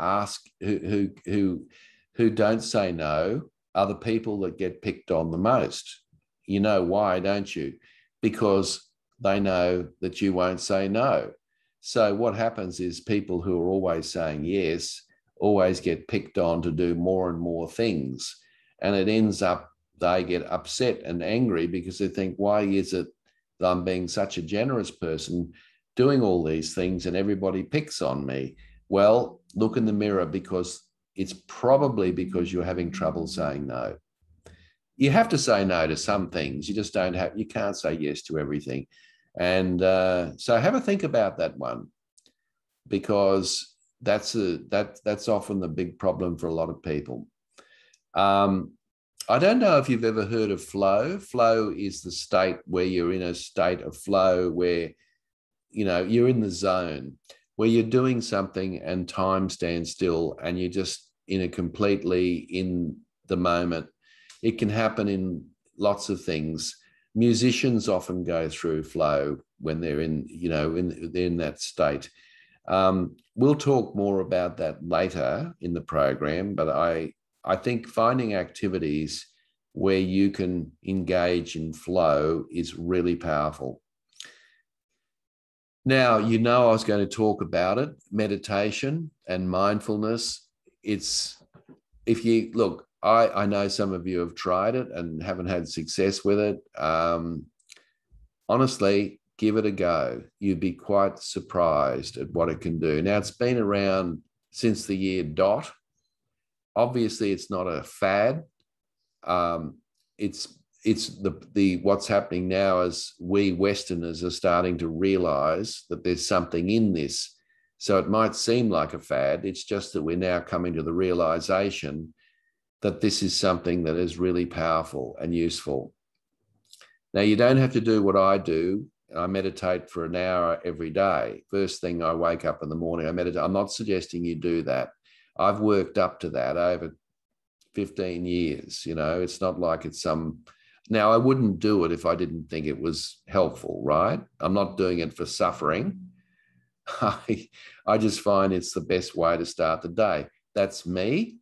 don't say no are the people that get picked on the most. You know why, don't you? Because they know that you won't say no. So what happens is people who are always saying yes always get picked on to do more and more things. And it ends up they get upset and angry because they think, why is it that I'm being such a generous person doing all these things and everybody picks on me? Well, look in the mirror, because it's probably because you're having trouble saying no. You have to say no to some things. You can't say yes to everything. And so have a think about that one, because that's often the big problem for a lot of people. I don't know if you've ever heard of flow. Flow is the state where you're in a state of flow where you're in the zone where you're doing something and time stands still and you're just completely in the moment. It can happen in lots of things. Musicians often go through flow when they're in that state. We'll talk more about that later in the program, but I think finding activities where you can engage in flow is really powerful. Now, I was going to talk about it, meditation and mindfulness. I know some of you have tried it and haven't had success with it. Honestly, give it a go. You'd be quite surprised at what it can do. Now, it's been around since the year dot. Obviously, it's not a fad. It's what's happening now is we Westerners are starting to realize that there's something in this. So it might seem like a fad. It's just that we're now coming to the realization that this is something that is really powerful and useful. Now, you don't have to do what I do. I meditate for an hour every day. First thing I wake up in the morning, I meditate. I'm not suggesting you do that. I've worked up to that over 15 years. It's not like it's some... Now, I wouldn't do it if I didn't think it was helpful, right? I'm not doing it for suffering. I just find it's the best way to start the day. That's me.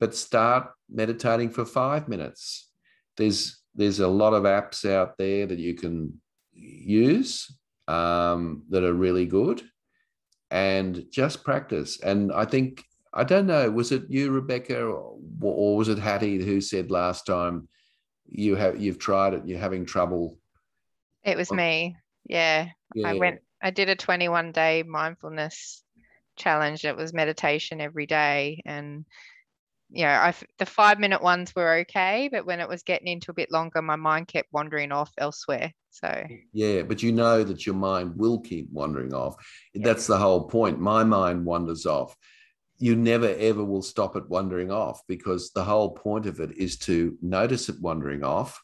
But start meditating for 5 minutes. There's a lot of apps out there that you can use that are really good, and just practice. And I don't know, was it you, Rebecca, or was it Hattie who said last time you've tried it, you're having trouble? It was me. Yeah. Yeah. I did a 21-day mindfulness challenge. It was meditation every day. And, the 5-minute ones were okay. But when it was getting into a bit longer, my mind kept wandering off elsewhere. So, yeah, but you know that your mind will keep wandering off. Yeah. That's the whole point. My mind wanders off. You never, ever will stop it wandering off, because the whole point of it is to notice it wandering off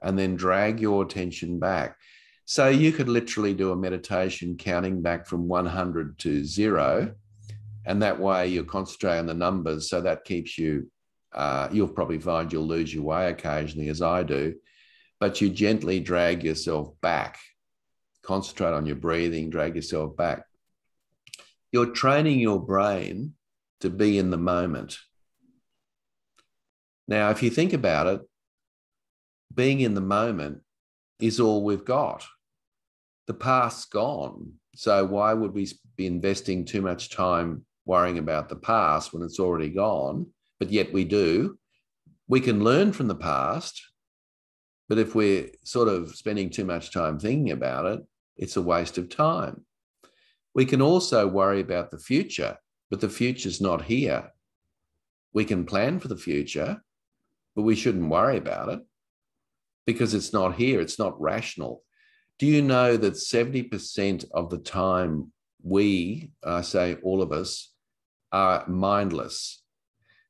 and then drag your attention back. So you could literally do a meditation counting back from 100 to 0. And that way you're concentrating on the numbers. So that keeps you, you'll probably find you'll lose your way occasionally, as I do, but you gently drag yourself back. Concentrate on your breathing, drag yourself back. You're training your brain to be in the moment. Now, if you think about it, being in the moment is all we've got. the past's gone. So why would we be investing too much time worrying about the past when it's already gone? But yet we do. We can learn from the past, but if we're sort of spending too much time thinking about it, it's a waste of time. We can also worry about the future, but the future's not here. We can plan for the future, but we shouldn't worry about it because it's not here. It's not rational. Do you know that 70% of the time we, I say all of us, are mindless?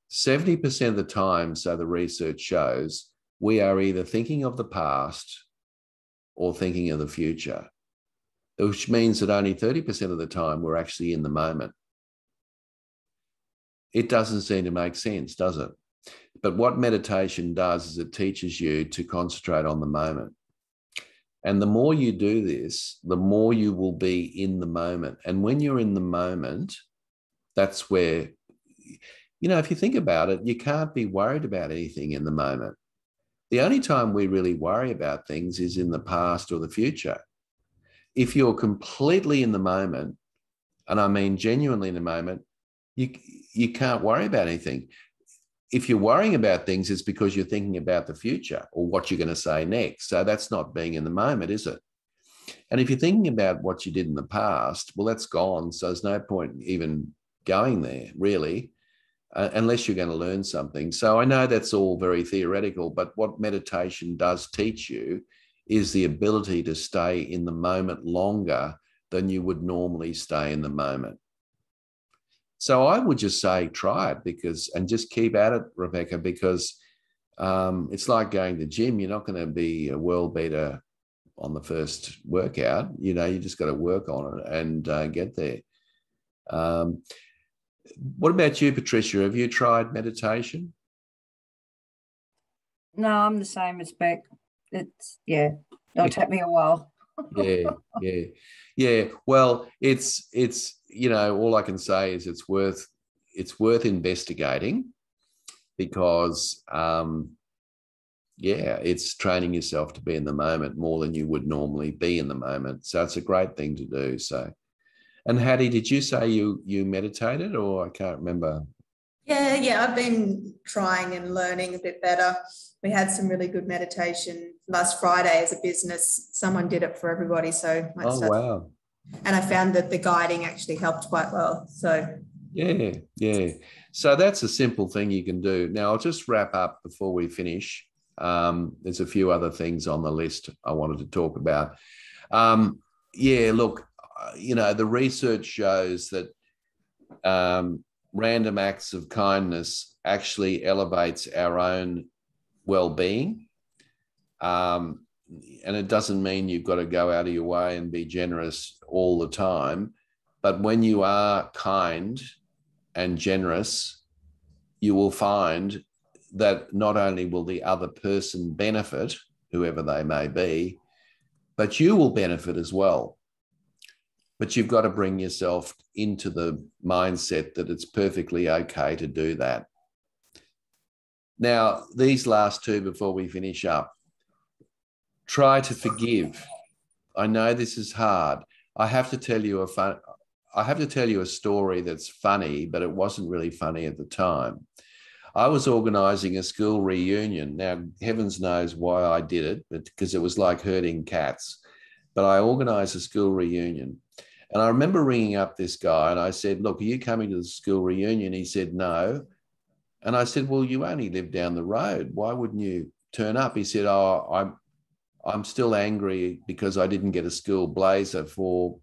70% of the time, so the research shows, we are either thinking of the past or thinking of the future, which means that only 30% of the time we're actually in the moment. It doesn't seem to make sense, does it? But what meditation does is it teaches you to concentrate on the moment. And the more you do this, the more you will be in the moment. And when you're in the moment, that's where, you know, if you think about it, you can't be worried about anything in the moment. The only time we really worry about things is in the past or the future. If you're completely in the moment, and I mean genuinely in the moment, you can't worry about anything. If you're worrying about things, it's because you're thinking about the future or what you're going to say next. So that's not being in the moment, is it? And if you're thinking about what you did in the past, well, that's gone. So there's no point even going there, really, unless you're going to learn something. So I know that's all very theoretical, but what meditation does teach you is the ability to stay in the moment longer than you would normally stay in the moment. So I would just say try it and just keep at it, Rebecca, because it's like going to the gym. You're not going to be a world beater on the first workout. You know, you just got to work on it and get there. What about you, Patricia? Have you tried meditation? No, I'm the same as Beck. It'll take me a while. Yeah. Well, it's you know, all I can say is it's worth investigating because it's training yourself to be in the moment more than you would normally be in the moment. So it's a great thing to do. So, and Hattie, did you say you meditated, or I can't remember? Yeah, I've been trying and learning a bit better. We had some really good meditation last Friday as a business. Someone did it for everybody. So wow. And I found that the guiding actually helped quite well. So yeah. So that's a simple thing you can do. Now I'll just wrap up before we finish. There's a few other things on the list I wanted to talk about. Look, you know, the research shows that random acts of kindness actually elevates our own well-being. And it doesn't mean you've got to go out of your way and be generous all the time. But when you are kind and generous, you will find that not only will the other person benefit, whoever they may be, but you will benefit as well. But you've got to bring yourself into the mindset that it's perfectly okay to do that. Now, these last two before we finish up, try to forgive. I know this is hard. I have to tell you a story that's funny, but it wasn't really funny at the time. I was organising a school reunion. Now, heavens knows why I did it, because it was like herding cats. But I organised a school reunion. And I remember ringing up this guy and I said, look, are you coming to the school reunion? He said, no. And I said, well, you only live down the road. Why wouldn't you turn up? He said, oh, I'm still angry because I didn't get a school blazer for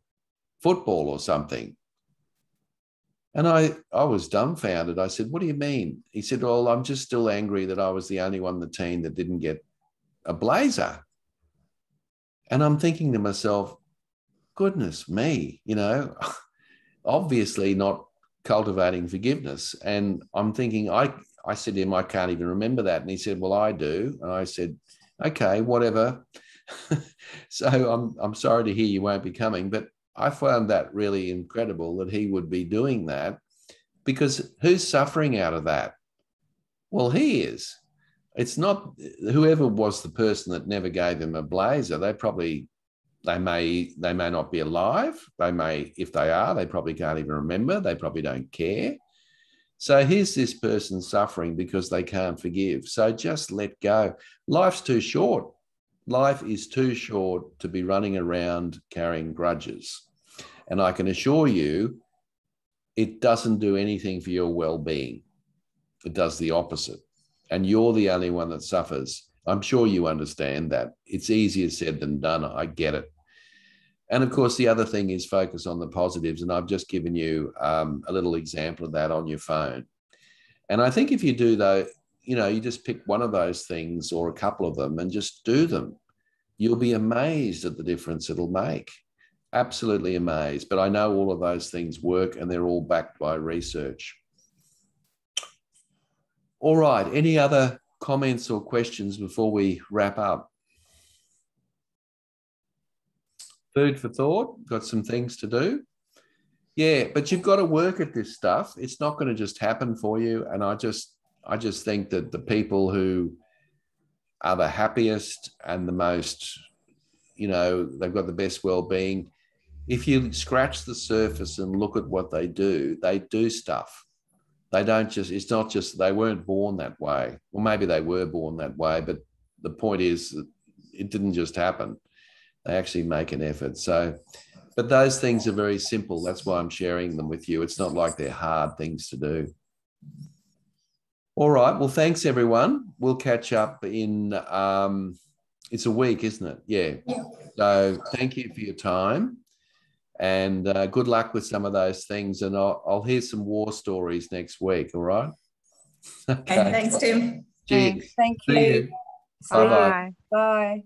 football or something. And I was dumbfounded. I said, what do you mean? He said, well, I'm just still angry that I was the only one on the team that didn't get a blazer. And I'm thinking to myself, goodness me, you know, obviously not cultivating forgiveness. And I'm thinking, I said to him, I can't even remember that. And he said, well, I do. And I said, okay, whatever. So I'm sorry to hear you won't be coming, but I found that really incredible that he would be doing that, because who's suffering out of that? Well, he is. It's not whoever was the person that never gave him a blazer. They probably They may not be alive. They may, if they are, they probably can't even remember. They probably don't care. So here's this person suffering because they can't forgive. So just let go. Life's too short. Life is too short to be running around carrying grudges. And I can assure you, it doesn't do anything for your well-being. It does the opposite. And you're the only one that suffers. I'm sure you understand that. It's easier said than done. I get it. And of course, the other thing is focus on the positives. And I've just given you a little example of that on your phone. And I think if you do, though, you know, you just pick one of those things or a couple of them and just do them, you'll be amazed at the difference it'll make. Absolutely amazed. But I know all of those things work and they're all backed by research. All right. Any other comments or questions before we wrap up? Food for thought. Got some things to do. Yeah, but you've got to work at this stuff. It's not going to just happen for you. And I just think that the people who are the happiest and the most, you know, they've got the best well-being, if you scratch the surface and look at what they do stuff. They don't just, it's not just, they weren't born that way. Well, maybe they were born that way, but the point is that it didn't just happen. They actually make an effort. So, but those things are very simple. That's why I'm sharing them with you. It's not like they're hard things to do. All right. Well, thanks, everyone. We'll catch up in, it's a week, isn't it? Yeah. So thank you for your time. And good luck with some of those things. And I'll hear some war stories next week. All right. Okay. Thanks, Tim. Cheers. Thank you. See you. Bye-bye. Bye.